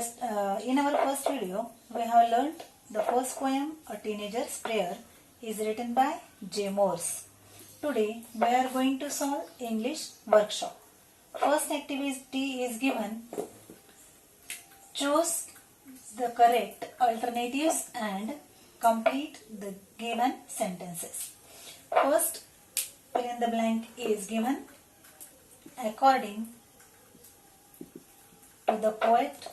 Yes, in our first video, we have learnt the first poem, A Teenager's Prayer, is written by J. Morse. Today, we are going to solve English workshop. First activity is given. Choose the correct alternatives and complete the given sentences. First, fill in the blank is given. According to the poet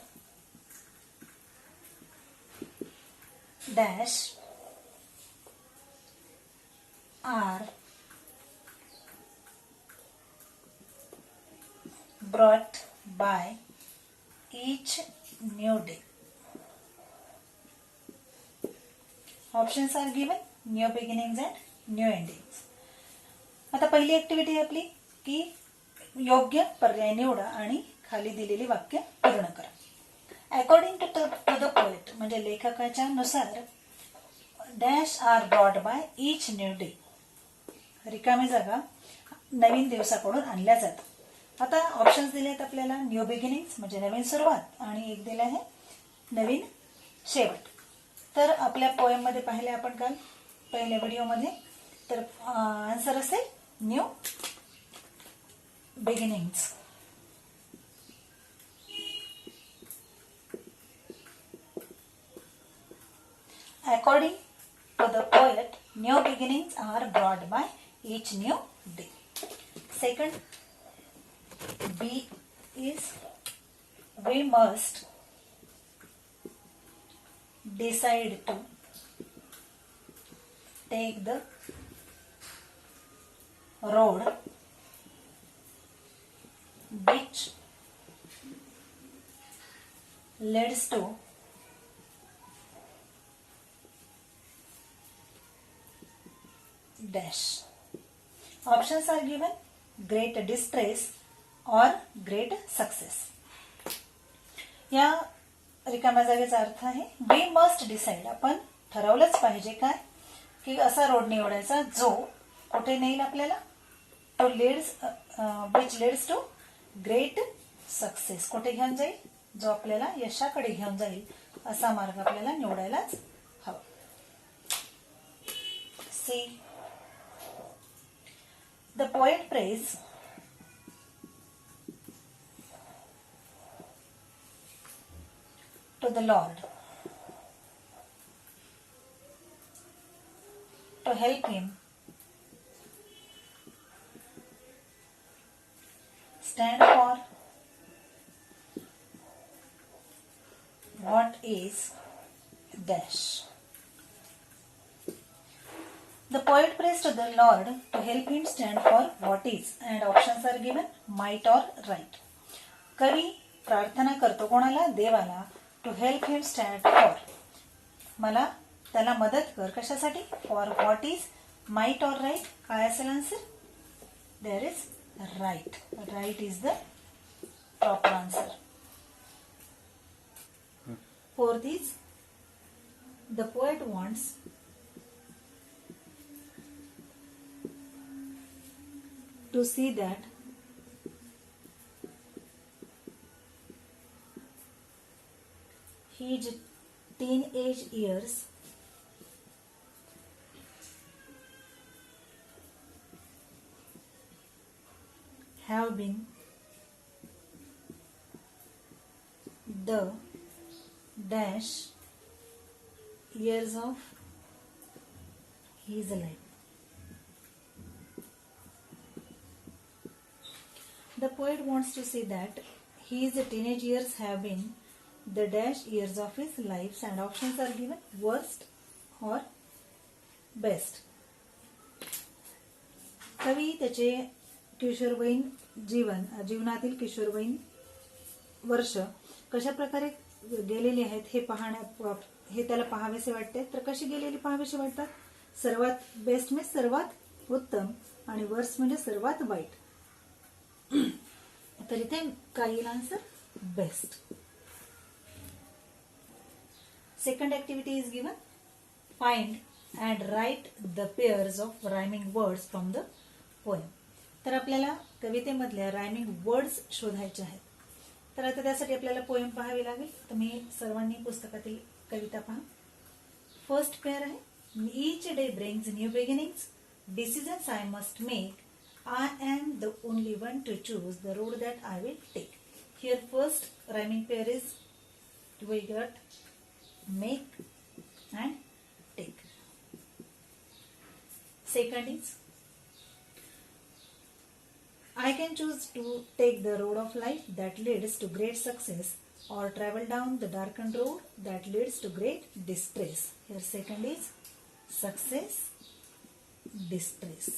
dash are brought by each new day. Options are given, new beginnings and new endings. आता पहिली activity आहे आपली की योग्य पर्याय निवडा आणि खाली दिलेली वाक्य पूर्ण करा. अकॉर्डिंग टू द पोएट म्हणजे लेखकाच्या नुसार dash are brought by each new day, रिकामी जागा नवीन दिवसाकडून आणल्या जातात. आता ऑप्शन्स दिले आहेत आपल्याला. न्यू बिगिनिंग्स म्हणजे नवीन सुरुवात आणि एक दिलं आहे नवीन शेवट. तर आपल्या पोएम मध्ये पाहिले आपण काल पहिल्या व्हिडिओमध्ये, तर आन्सर असेल new beginnings. According to the poet, new beginnings are brought by each new day. Second, B is we must decide to take the road which leads to dash. Options are given, great distress or great success. या रिकाम्या जागेचा अर्थ आहे we must decide, आपण ठरवलंच पाहिजे काय की असा रोड निवडायचा जो कुठे नेईल आपल्याला, to leads which leads to great success, कुठे घेऊन जाईल, जो आपल्याला यशाकडे घेऊन जाईल असा मार्ग आपल्याला निवडायलाच हवा. See, the poet prays to the Lord to help him stand for what is dash. The poet prays to the Lord to help him stand for what is, and options are given, might or right. कवी प्रार्थना करतो कोणाला, देवाला, to help him stand for, मला त्याला मदत कर कशासाठी, फॉर व्हॉट इज, माइट और राइट. काय असेल answer, there is right. Right is the proper answer. Fourth is the poet wants to see that his teenage years have been the dash years of his life. The poet wants to say that his teenage years have been the dash years of his life, and options are given, worst or best. कवी त्याचे किशोरवयीन जीवनातील किशोरवयीन वर्ष कशा प्रकारे गेलेली आहेत हे त्याला पाहावेसे वाटते. तर कशी गेलेली पाहावेसे वाटतात, सर्वात बेस्ट म्हणजे सर्वात उत्तम आणि वर्स्ट म्हणजे सर्वात वाईट. तर इथे काय येईल answer, best. Second activity is given, find and write the pairs of rhyming words from the poem. तर आपल्याला कवितेमधल्या रायमिंग वर्ड्स शोधायचे आहेत. तर आता त्यासाठी आपल्याला पोएम पाहावी लागेल. तर मी सर्वांनी पुस्तकातील कविता पहा. फर्स्ट पेअर आहे, each day brings new beginnings, decisions I must make, I am the only one to choose the road that I will take. Here first rhyming pair is we got make and take. Second is I can choose to take the road of life that leads to great success or travel down the darkened road that leads to great distress. Here second is success, distress.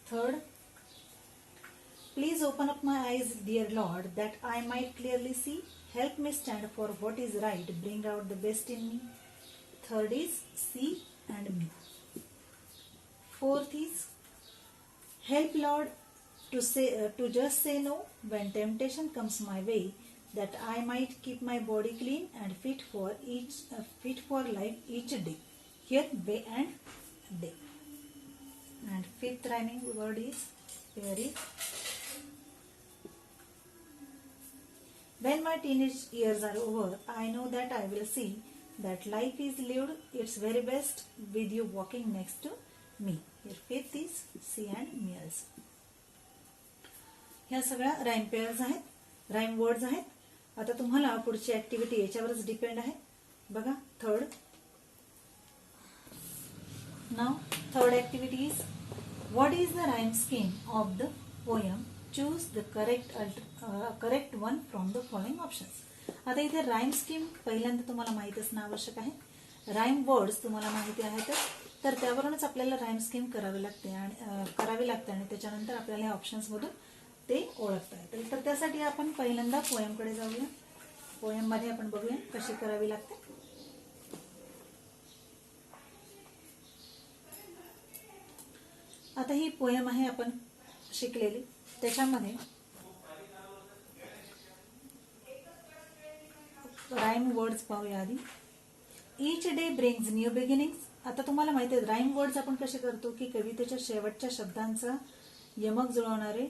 Third, please open up my eyes, dear Lord, that I might clearly see. Help me stand for what is right. Bring out the best in me. Third is see and me. Fourth is help, Lord, to just say no when temptation comes my way, that I might keep my body clean and fit for life each day. Here way and day. And fifth rhyming word is pair is when my teenage years are over, I know that I will see that life is lived its very best with you walking next to me. Here fifth is see and me also. ह्या सगळ्या rhyme pairs आहेत, rhyme words आहेत. आता तुम्हाला पुढची activity याच्यावरच depend आहे. बघा third. Now third activity is what is the rhyme scheme of the poem? Choose the correct one from the following options. आता इथे राईम स्कीम पहिल्यांदा तुम्हाला माहित असणं आवश्यक आहे. राईम वर्ड्स तुम्हाला माहिती आहेत तर त्यावरूनच आपल्याला राईम स्कीम करावी लागते आणि त्याच्यानंतर आपल्याला ह्या ऑप्शन्स मधून ते ओळखता येते. तर त्यासाठी आपण पहिल्यांदा पोएम कडे जाऊया. पोएम मध्ये आपण बघूया कशी करावी लागते. आता ही पोएम आहे आपण शिकलेली. त्याच्यामध्ये राईम वर्ड्स पाहूया आधी. Each day brings new beginnings. आता तुम्हाला माहिती आहे राईम वर्ड्स आपण कसे करतो की कवितेच्या शेवटच्या शब्दांचा यमक जुळवणारे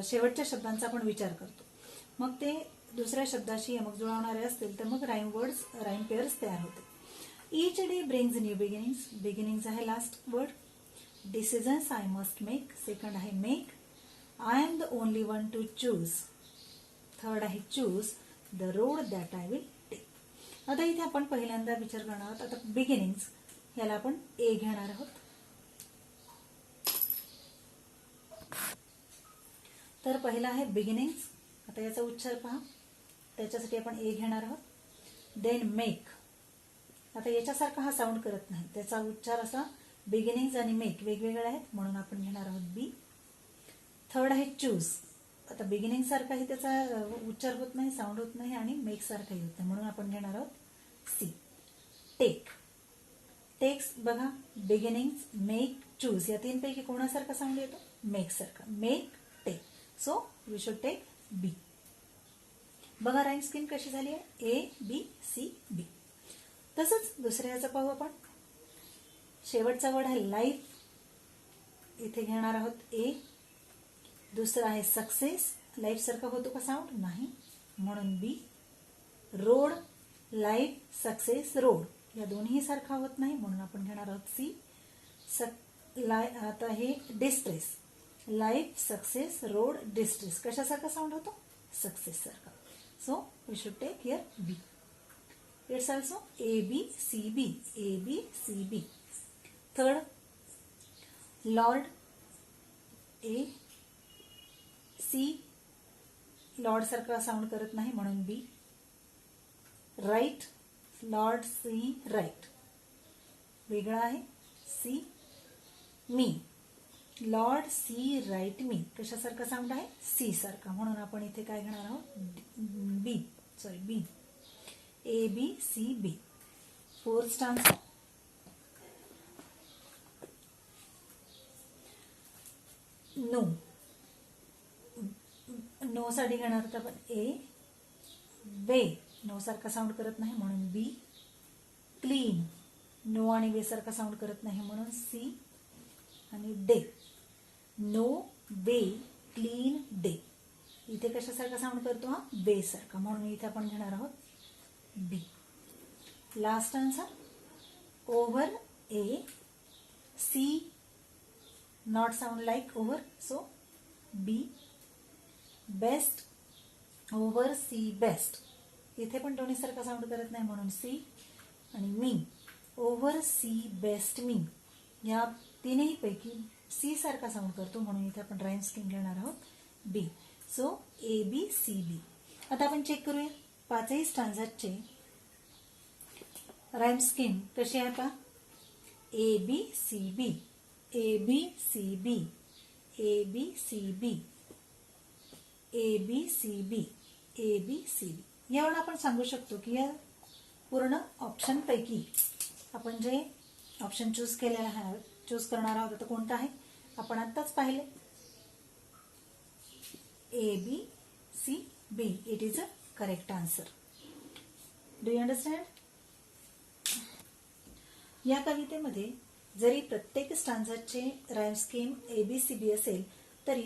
शेवटच्या शब्दांचा आपण विचार करतो. मग ते दुसऱ्या शब्दाशी यमक जुळवणारे असतील तर मग राईम वर्ड्स राईम पेअर्स तयार होते. Each day brings new beginnings. Beginnings आहे last word. Decisions I must make. Second आहे make. I am the only one to choose. Third आहे choose the road that I will take. आता इथे आपण पहिल्यांदा विचार करणार आहोत. आता बिगिनिंग्स याला आपण ए घेणार आहोत. तर पहिला आहे बिगिनिंग्स. आता याचा उच्चार पहा. त्याच्यासाठी आपण ए घेणार आहोत. Then make. आता याच्यासारखा हा साऊंड करत नाही. त्याचा उच्चार असा बिगिनिंग्स आणि मेक वेगवेगळे आहेत म्हणून आपण घेणार आहोत बी. थर्ड आहे चूज. आता बिगिनिंग सारखाही त्याचा उच्चार होत नाही, साऊंड होत नाही आणि मेक सारखाही होत नाही म्हणून आपण घेणार आहोत सी. टेक. टेक्स बघा बिगिनिंग्स मेक चूज या तीनपैकी कोणासारखा साऊंड येतो? मेक सारखा. Make take. So we should take B. बघा राईम स्कीम कशी झाली आहे. A B C B. तसंच दुसऱ्या याचं पाहू आपण. शेवटचा वर्ड आहे लाईफ. इथे घेणार आहोत ए. दुसरा आहे सक्सेस. लाईफ सारखा होतो का साऊंड? नाही म्हणून बी. रोड. लाईफ सक्सेस रोड या दोन्ही सारखा होत नाही म्हणून आपण घेणार आहोत सी. आता हे distress. Life success road distress कशासारखा साऊंड होतो? सक्सेस सारखा. So we should take here B. It's also A B C B. A B C B. Third lord. A C. Lord सारखा साऊंड करत नाही म्हणून B. Right. Lord C right वेगळा आहे C. Me. Lord C right me कशासारखा sound आहे? C सारखा म्हणून आपण इथे काय घेणार आहोत? B. Sorry B. A B C B. Fourth stanza. No. No साठी घेणार तर आपण ए. वे. नो सारखा साऊंड करत नाही म्हणून बी. क्लीन. नो आणि वे सारखा साऊंड करत नाही म्हणून सी. आणि डे. नो वे क्लीन डे. इथे कशासारखा साऊंड करतो हा बे सारखा, म्हणून इथे आपण घेणार आहोत B. Last answer over A C, not sound like over, so B. Best over C best, इथे पण दोन्ही सारखा साऊंड करत नाही म्हणून सी. आणि मी ओव्हर सी बेस्ट मी, या तीनही पैकी सी सारखा साऊंड करतो म्हणून इथे आपण राईम स्कीम घेणार आहोत बी. सो ए बी सी बी. आता आपण चेक करूया पाचही स्टांजाचे राईम स्कीम कशी आहे का. A B C B, A B C B, A B C B, A B C B, A B C B. यावरून आपण सांगू शकतो की या पूर्ण ऑप्शन पैकी आपण जे ऑप्शन चूज केलेला आहे, चूज करणार आहोत तर कोणता आहे आपण आत्ताच पाहिले. A B C B, it is a correct answer. Do you understand. या कवितेमध्ये जरी प्रत्येक स्टांजाचे rhyme scheme A B C B असेल तरी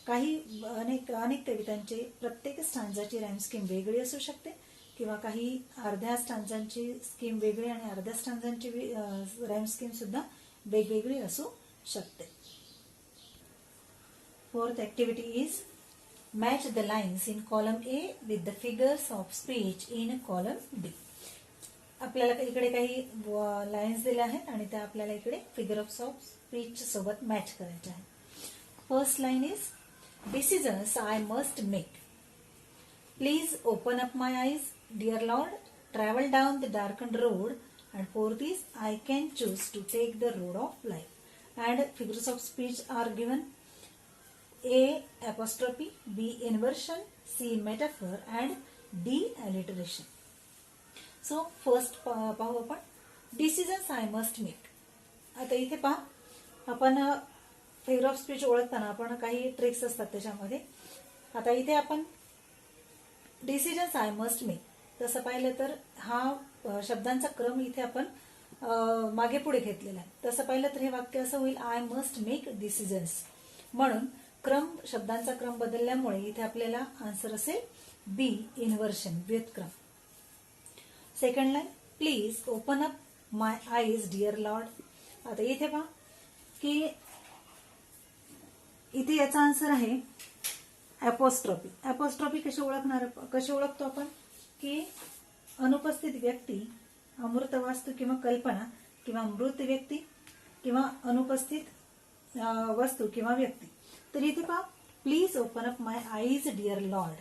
काही अनेक कवितांचे प्रत्येक स्टांजाची राईम स्कीम वेगळी असू शकते किंवा काही अर्ध्या स्टांजांची स्कीम वेगळी आणि अर्ध्या स्टांजांची राईम स्कीम सुद्धा वेगवेगळी असू शकते. Fourth activity is match the lines in column A with the figures of speech in column B. आपल्याला इकडे काही लाईन्स दिल्या आहेत आणि त्या आपल्याला इकडे फिगर्स ऑफ स्पीच सोबत मॅच करायच्या आहेत. First line is decisions I must make. Please open up my eyes dear lord, travel down the darkened road, and for this I can choose to take the road of life. And figures of speech are given: A apostrophe, B inversion, C metaphor and D alliteration. So first पाहू आपण decisions I must make. आता इथे पहा आपण figure of speech ओळखताना आपण काही tricks असतात त्याच्यामध्ये. आता इथे आपण डिसिजन्स आय मस्ट मेक तसं पाहिलं तर हा शब्दांचा क्रम इथे आपण मागे पुढे घेतलेला आहे. तसं पाहिलं तर हे वाक्य असं होईल आय मस्ट मेक डिसिजन्स, म्हणून शब्दांचा क्रम बदलल्यामुळे इथे आपल्याला आन्सर असेल बी इन्व्हर्शन, व्युत्क्रम. Second line please open up my eyes dear Lord. आता इथे पहा की इथे याचा आन्सर आहे ऍपोस्ट्रॉफी. ऍपोस्ट्रॉफी कशी ओळखतो आपण की अनुपस्थित व्यक्ती, अमूर्त वास्तू किंवा कल्पना किंवा मृत व्यक्ती किंवा अनुपस्थित वस्तू किंवा व्यक्ती. तर इथे पहा please open up my eyes dear Lord.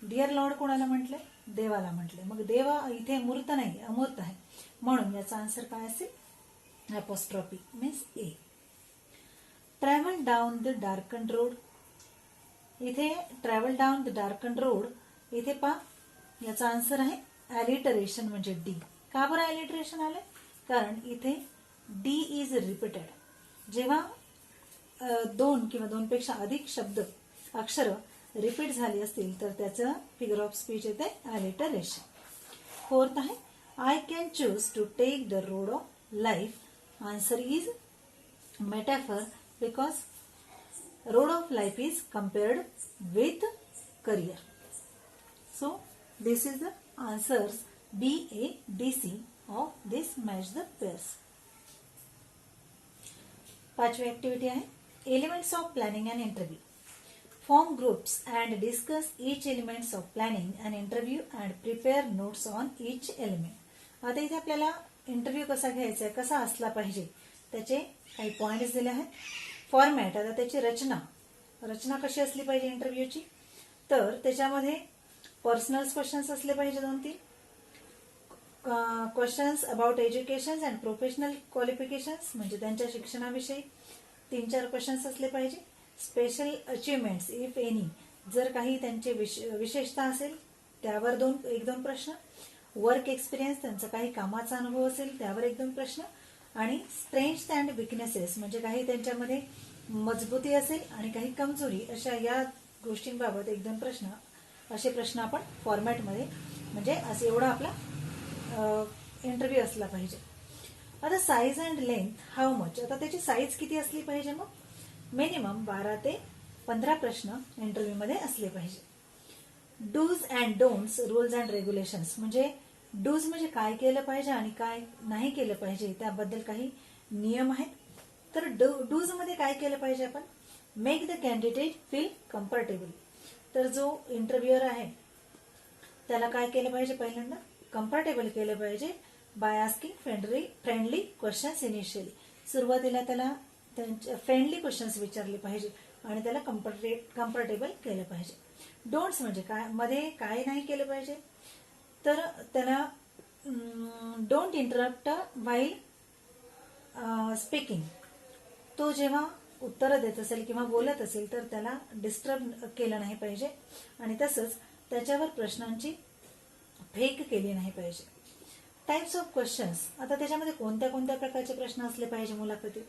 Dear Lord कोणाला म्हटलंय, देवाला म्हटलंय. मग देवा इथे मूर्त नाही, अमूर्त आहे, म्हणून याचा आन्सर काय असेल apostrophe means A. Travel down the darkened road. इथे travel down the darkened road, इथे पहा याचा आन्सर आहे ॲलिटरेशन म्हणजे डी. का बरं ॲलिटरेशन आले, कारण इथे डी इज रिपीटेड. जेव्हा दोन किंवा दोनपेक्षा अधिक शब्द अक्षर रिपीट झाली असतील तर त्याचं फिगर ऑफ स्पीच येते ॲलिटरेशन. फोर्थ आहे I can choose to take the road of life. Answer is metaphor because road of life is compared with career. So this is the answers B, A, D, C of this match the pairs. पाचवी activity आहे elements of planning and interview. Form groups and discuss each elements of planning and interview and prepare notes on each element. आता इथे आपल्याला interview कसा घ्यायचा आहे, कसा असला पाहिजे त्याचे काही पॉइंट्स दिले आहेत. फॉर्मॅट, आता त्याची रचना कशी असली पाहिजे इंटरव्ह्यूची, तर त्याच्यामध्ये पर्सनल क्वेश्चन्स असले पाहिजे 2-3, questions about education and professional qualifications म्हणजे त्यांच्या शिक्षणाविषयी 3-4 क्वेश्चन्स असले पाहिजे. स्पेशल अचिव्हमेंट्स इफ एनी, जर काही त्यांचे विशेषता असेल त्यावर 1-2 प्रश्न. वर्क एक्सपिरियन्स, त्यांचा काही कामाचा अनुभव असेल त्यावर 1-2 प्रश्न. आणि स्ट्रेंथ्स अँड विकनेसेस म्हणजे काही त्यांच्यामध्ये मजबूती असेल आणि काही कमजोरी, अशा या गोष्टींबाबत 1-2 प्रश्न. असे प्रश्न आपण फॉर्मॅटमध्ये म्हणजे असं एवढा आपला इंटरव्ह्यू असला पाहिजे. आता size and length how much, आता त्याची साईज किती असली पाहिजे, मग मिनिमम 12 ते 15 प्रश्न इंटरव्ह्यूमध्ये असले पाहिजे. Do's and don'ts, rules and regulations, म्हणजे डूज म्हणजे काय केलं पाहिजे आणि काय नाही केलं पाहिजे त्याबद्दल काही नियम आहेत. तर डूज मध्ये काय केलं पाहिजे आपण, make the candidate feel comfortable. तर जो इंटरव्ह्यूअर आहे त्याला काय केलं पाहिजे, पहिल्यांदा कम्फर्टेबल केलं पाहिजे by asking friendly questions initially. सुरुवातीला त्याला त्यांच्या फ्रेंडली क्वेश्चन्स विचारले पाहिजे आणि त्याला कम्फर्टेबल केलं पाहिजे. डोंट्स म्हणजे काय, मध्ये काय नाही केलं पाहिजे, तर त्याला डोंट इंटरप्ट व्हाईल स्पीकिंग. तो जेव्हा उत्तर देत असेल किंवा बोलत असेल तर त्याला डिस्टर्ब केलं नाही पाहिजे आणि तसंच त्याच्यावर प्रश्नांची फेक केली नाही पाहिजे. टाइप्स ऑफ क्वेश्चन्स, आता त्याच्यामध्ये कोणत्या कोणत्या प्रकारचे प्रश्न असले पाहिजे मुलाखतीत,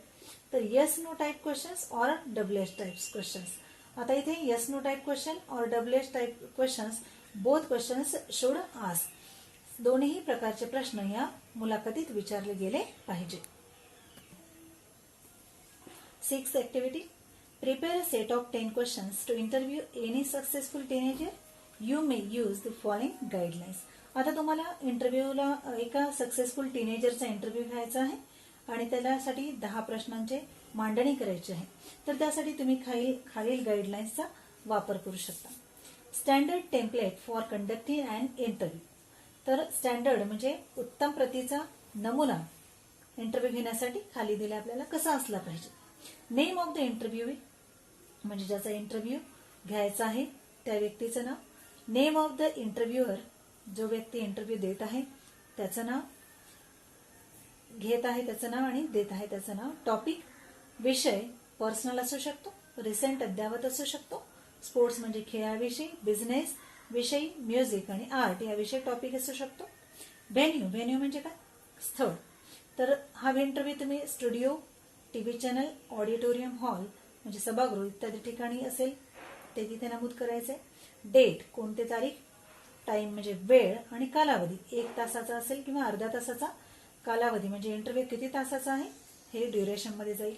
तर येस नो टाइप क्वेश्चन्स और WH टाइप क्वेश्चन्स. आता इथे येस नो टाइप क्वेश्चन और WH type questions, both questions should ask. दोन्ही प्रकारचे प्रश्न या मुलाखतीत विचारले गेले पाहिजे. 6th activity, prepare a set of 10 questions to interview any successful teenager. You may use the following guidelines. आता तुम्हाला इंटरव्ह्यूला एका सक्सेसफुल टीनेजरचा इंटरव्ह्यू घ्यायचा आहे आणि त्यासाठी 10 प्रश्नांचे मांडणी करायची आहे. तर त्यासाठी तुम्ही खालील गाईडलाईन्सचा वापर करू शकता. Standard template for conducting and interview. तर स्टँडर्ड म्हणजे उत्तम प्रतीचा नमुना इंटरव्ह्यू घेण्यासाठी खाली दिला आपल्याला कसा असला पाहिजे. नेम ऑफ द इंटरव्ह्यू म्हणजे ज्याचा इंटरव्ह्यू घ्यायचा आहे त्या व्यक्तीचं नाव. नेम ऑफ द इंटरव्ह्युअर, जो व्यक्ती इंटरव्ह्यू देत आहे त्याचं नाव, घेत आहे त्याचं नाव आणि देत आहे त्याचं नाव. टॉपिक, विषय पर्सनल असू शकतो, रिसेंट अद्यावत असू शकतो, स्पोर्ट्स म्हणजे खेळाविषयी, बिझनेस विषयी, म्युझिक आणि आर्ट याविषयी टॉपिक असू शकतो. व्हेन्यू म्हणजे काय, स्थळ. तर हा इंटरव्ह्यू तुम्ही studio, TV channel, auditorium hall म्हणजे सभागृह इत्यादी ठिकाणी असेल ते तिथे नमूद करायचंय. डेट, कोणते तारीख, टाइम म्हणजे वेळ आणि कालावधी 1 तासाचा असेल किंवा अर्धा तासाचा कालावधी म्हणजे इंटरव्ह्यू किती तासाचा आहे हे ड्युरेशन मध्ये जाईल.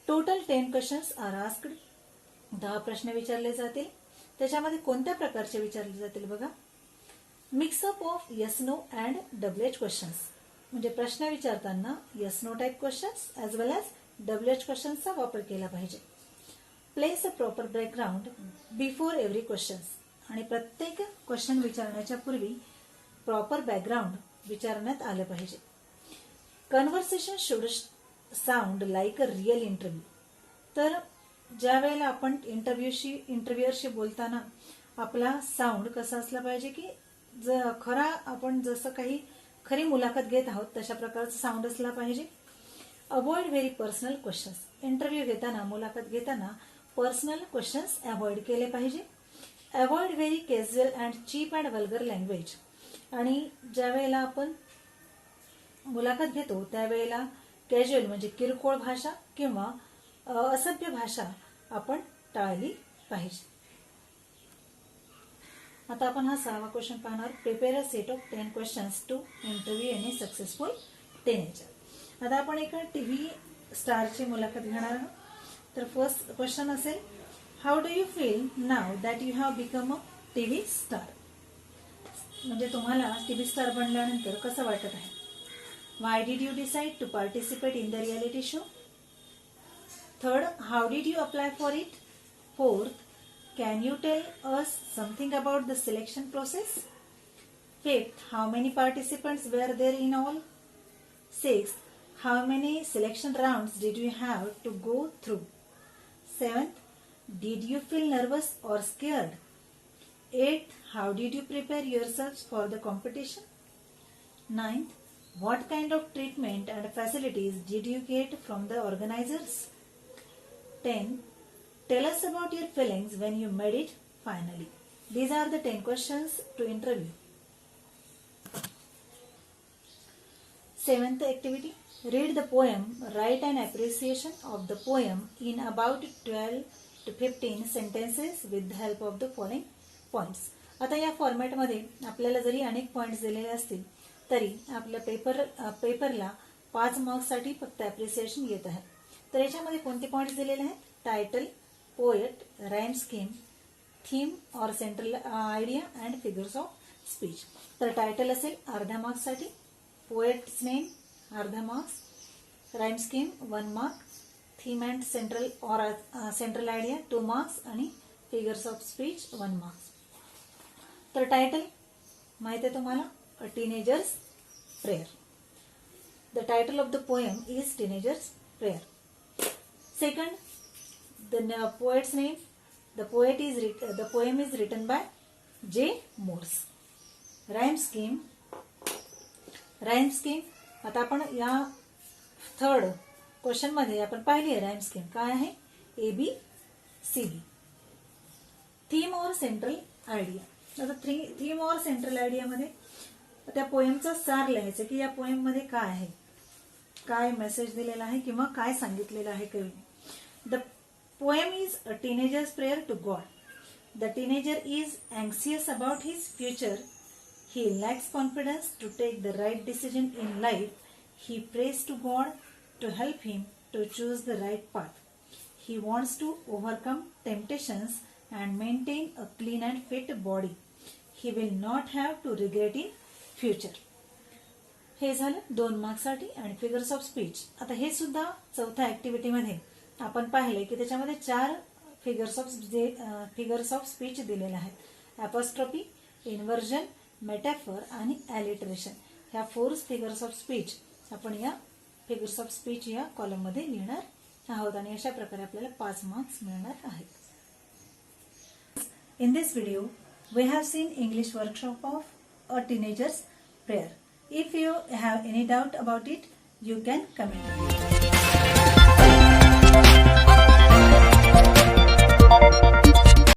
टोटल 10 क्वेश्चन्स आर आस्क्ड, 10 प्रश्न विचारले जातील. त्याच्यामध्ये कोणत्या प्रकारचे विचारले जातील बघा. Mix up of yes no and WH questions, म्हणजे प्रश्न विचारताना yes no type questions as well as WH क्वेश्चन्सचा वापर केला पाहिजे. Place a proper background before every questions, आणि प्रत्येक क्वेश्चन विचारण्याच्या पूर्वी प्रॉपर बॅकग्राऊंड विचारण्यात आलं पाहिजे. Conversation should sound like a real interview. तर ज्या वेळेला आपण इंटरव्ह्युअरशी बोलताना आपला साऊंड कसा असला पाहिजे की खरा आपण जसं काही खरी मुलाखत घेत आहोत तशा प्रकारचा साऊंड असला पाहिजे. Avoid very personal questions, interview घेताना मुलाखत घेताना पर्सनल क्वेश्चन्स अवॉइड केले पाहिजे. Avoid very casual and cheap and vulgar language, आणि ज्या वेळेला आपण मुलाखत घेतो त्यावेळेला कॅज्युअल म्हणजे किरकोळ भाषा किंवा असभ्य भाषा आपण टाळली पाहिजे. आता आपण हा 6वा क्वेश्चन पाहणार. Prepare a set of 10 questions to interview any successful teenager. आता आपण एका टीव्ही स्टारची मुलाखत घेणार आहोत. तर फर्स्ट क्वेश्चन असेल, how do you feel now that you have become a TV star. म्हणजे तुम्हाला टीव्ही स्टार बनल्यानंतर कसं वाटत आहे. Why did you decide to participate in the reality show. Third, how did you apply for it. Fourth, can you tell us something about the selection process. Fifth, how many participants were there in all. Sixth, how many selection rounds did you have to go through. Seventh, did you feel nervous or scared. Eighth, how did you prepare yourselves for the competition. Ninth, what kind of treatment and facilities did you get from the organizers. 10. Tell us about your feelings when you made it finally. These are the 10 questions to interview. 7th activity. Read the poem. Write an appreciation of the poem in about 12 to 15 sentences with the help of the following points. आता या फॉर्मॅटमध्ये आपल्याला जरी अनेक points दिलेले असतील तरी आपल्या पेपरला 5 मार्क्ससाठी फक्त ॲप्रिसिएशन येत आहे. तर याच्यामध्ये कोणते पॉइंट्स दिलेले आहेत. Title, poet, rhyme scheme, theme or central idea and figures of speech. तर टायटल असेल अर्ध्या मार्क्स साठी, पोएट्स नेम अर्धा marks, rhyme scheme 1 mark, theme and central idea 2 marks आणि फिगर्स ऑफ स्पीच 1 मार्क्स. तर टायटल माहिती आहे तुम्हाला, a teenagers prayer. The title of the poem is teenager's prayer. Second, the poet's name, the poem is written by J. Morse. Rhyme scheme. आता आपण या third question मध्ये आपण पाहिली आहे राइम स्कीम काय आहे, ABCD. थीम और सेंट्रल आयडिया. आता थीम और सेंट्रल आयडिया मध्ये त्या पोएमचा सार लिहायचं की या पोएम मध्ये काय आहे, काय मेसेज दिलेला आहे किंवा काय सांगितलेलं आहे कवीने. The poem is a teenager's prayer to God. The teenager is anxious about his future. He lacks confidence to take the right decision in life. He prays to God to help him to choose the right path. He wants to overcome temptations and maintain a clean and fit body. He will not have to regret in future. हे झालं 2 मार्क्ससाठी. आणि figures of speech, आता हे सुद्धा चौथ्या activity मध्ये आपण पाहिले की त्याच्यामध्ये 4 फिगर्स ऑफ स्पीच दिलेले आहेत. अपॉस्ट्रॉफी, इन्व्हर्जन, मेटाफर आणि ॲलिटरेशन. ह्या 4 फिगर्स ऑफ स्पीच आपण या फिगर्स ऑफ स्पीच या कॉलम मध्ये लिहिणार आहोत आणि अशा प्रकारे आपल्याला 5 मार्क्स मिळणार आहेत. In this video we have seen English workshop of a teenagers prayer. If you have any doubt about it, you can comment.